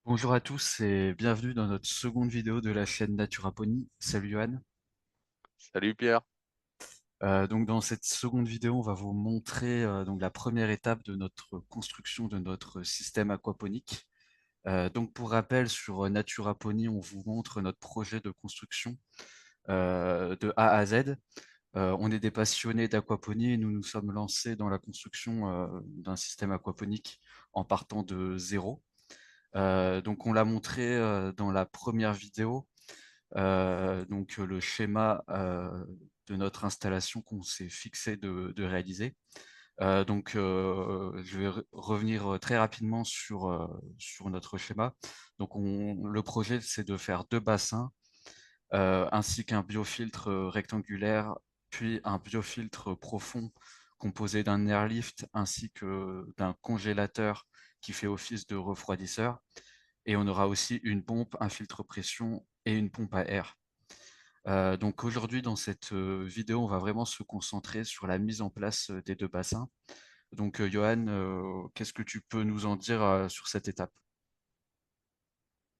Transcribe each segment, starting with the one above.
Bonjour à tous et bienvenue dans notre seconde vidéo de la chaîne Naturaponie. Salut Johan. Salut Pierre. Donc dans cette seconde vidéo, on va vous montrer donc la première étape de notre construction de notre système aquaponique. Donc pour rappel, sur Naturaponie, on vous montre notre projet de construction de A à Z. On est des passionnés d'aquaponie et nous nous sommes lancés dans la construction d'un système aquaponique en partant de zéro. Donc on l'a montré dans la première vidéo. Donc le schéma de notre installation qu'on s'est fixé de réaliser. Je vais revenir très rapidement sur notre schéma. Donc le projet, c'est de faire deux bassins ainsi qu'un biofiltre rectangulaire, puis un biofiltre profond composé d'un airlift ainsi que d'un congélateur qui fait office de refroidisseur. Et on aura aussi une pompe, un filtre pression et une pompe à air. Donc aujourd'hui, dans cette vidéo, on va vraiment se concentrer sur la mise en place des deux bassins. Donc Johan, qu'est-ce que tu peux nous en dire sur cette étape?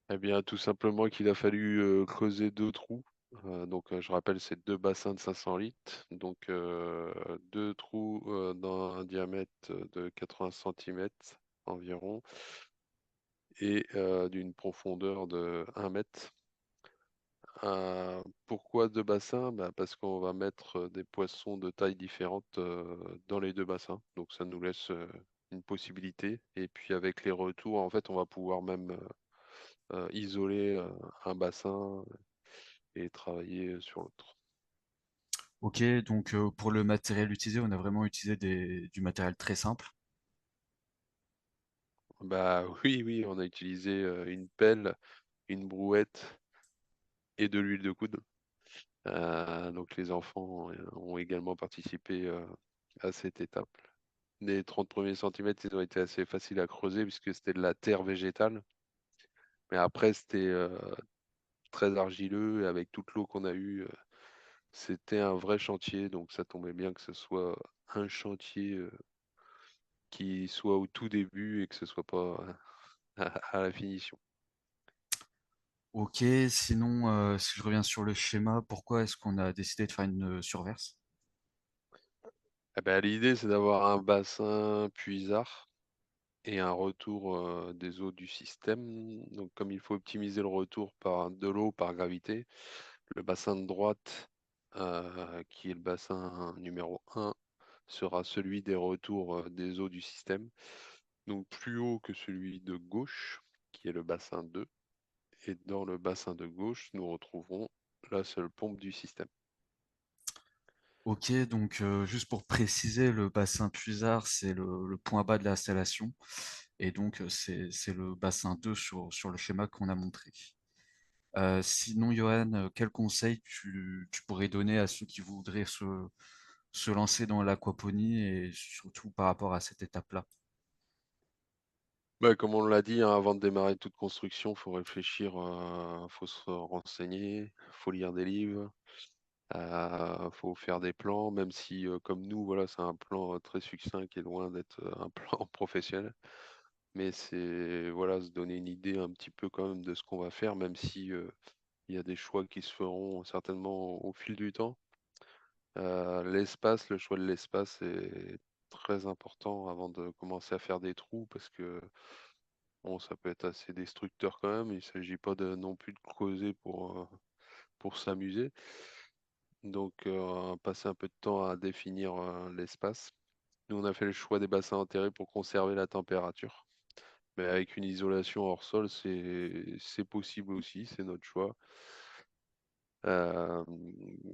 Eh bien, tout simplement qu'il a fallu creuser deux trous. Je rappelle, c'est deux bassins de 500 litres. Deux trous d'un diamètre de 80 centimètres environ et d'une profondeur de 1 mètre. Pourquoi deux bassins? Bah, parce qu'on va mettre des poissons de tailles différentes dans les deux bassins. Donc, ça nous laisse une possibilité. Et puis, avec les retours, en fait, on va pouvoir même isoler un bassin et travailler sur l'autre. Ok, donc pour le matériel utilisé, on a vraiment utilisé du matériel très simple. Bah oui, oui, on a utilisé une pelle, une brouette et de l'huile de coude. Donc les enfants ont également participé à cette étape. Les 30 premiers centimètres, ils ont été assez faciles à creuser puisque c'était de la terre végétale. Mais après, c'était très argileux et avec toute l'eau qu'on a eue, c'était un vrai chantier. Donc ça tombait bien que ce soit un chantier qui soit au tout début et que ce soit pas à la finition. Ok, sinon, si je reviens sur le schéma, pourquoi est-ce qu'on a décidé de faire une surverse? Eh ben, l'idée, c'est d'avoir un bassin puisard et un retour des eaux du système. Donc, comme il faut optimiser le retour de l'eau par gravité, le bassin de droite, qui est le bassin numéro un, sera celui des retours des eaux du système. Donc, plus haut que celui de gauche, qui est le bassin 2. Et dans le bassin de gauche, nous retrouverons la seule pompe du système. Ok, donc juste pour préciser, le bassin puisard, c'est le point bas de l'installation. Et donc, c'est le bassin 2 sur le schéma qu'on a montré. Sinon, Johan, quel conseil tu pourrais donner à ceux qui voudraient se lancer dans l'aquaponie et surtout par rapport à cette étape-là? Bah, comme on l'a dit, hein, avant de démarrer toute construction, faut réfléchir, faut se renseigner, faut lire des livres, faut faire des plans, même si, comme nous, voilà, c'est un plan très succinct qui est loin d'être un plan professionnel. Mais c'est voilà, se donner une idée un petit peu quand même de ce qu'on va faire, même si il y a des choix qui se feront certainement au fil du temps. L'espace, le choix de l'espace est très important avant de commencer à faire des trous parce que bon, ça peut être assez destructeur quand même. Il ne s'agit pas de, non plus de creuser pour s'amuser. Passer un peu de temps à définir l'espace. Nous, on a fait le choix des bassins enterrés pour conserver la température. Mais avec une isolation hors sol, c'est possible aussi, c'est notre choix. Euh,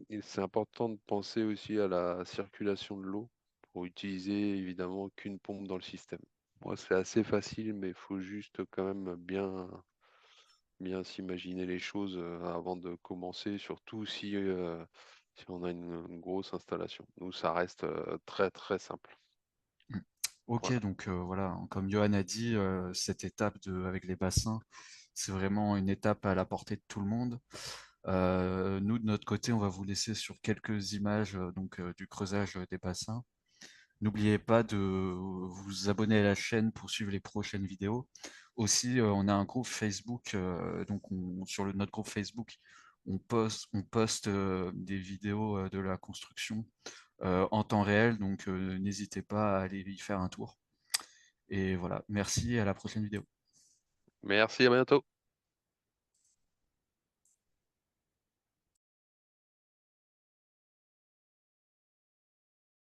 et c'est important de penser aussi à la circulation de l'eau pour utiliser évidemment qu'une pompe dans le système. Moi, c'est assez facile, mais il faut juste quand même bien s'imaginer les choses avant de commencer, surtout si on a une grosse installation. Nous, ça reste très très simple. Mm. Ok, Voilà. donc voilà, comme Johan a dit, cette étape avec les bassins, c'est vraiment une étape à la portée de tout le monde. Nous, de notre côté, on va vous laisser sur quelques images du creusage des bassins. N'oubliez pas de vous abonner à la chaîne pour suivre les prochaines vidéos. Aussi, on a un groupe Facebook, donc sur notre groupe Facebook, on poste des vidéos de la construction en temps réel, donc n'hésitez pas à aller y faire un tour. Et voilà, merci, à la prochaine vidéo. Merci, à bientôt.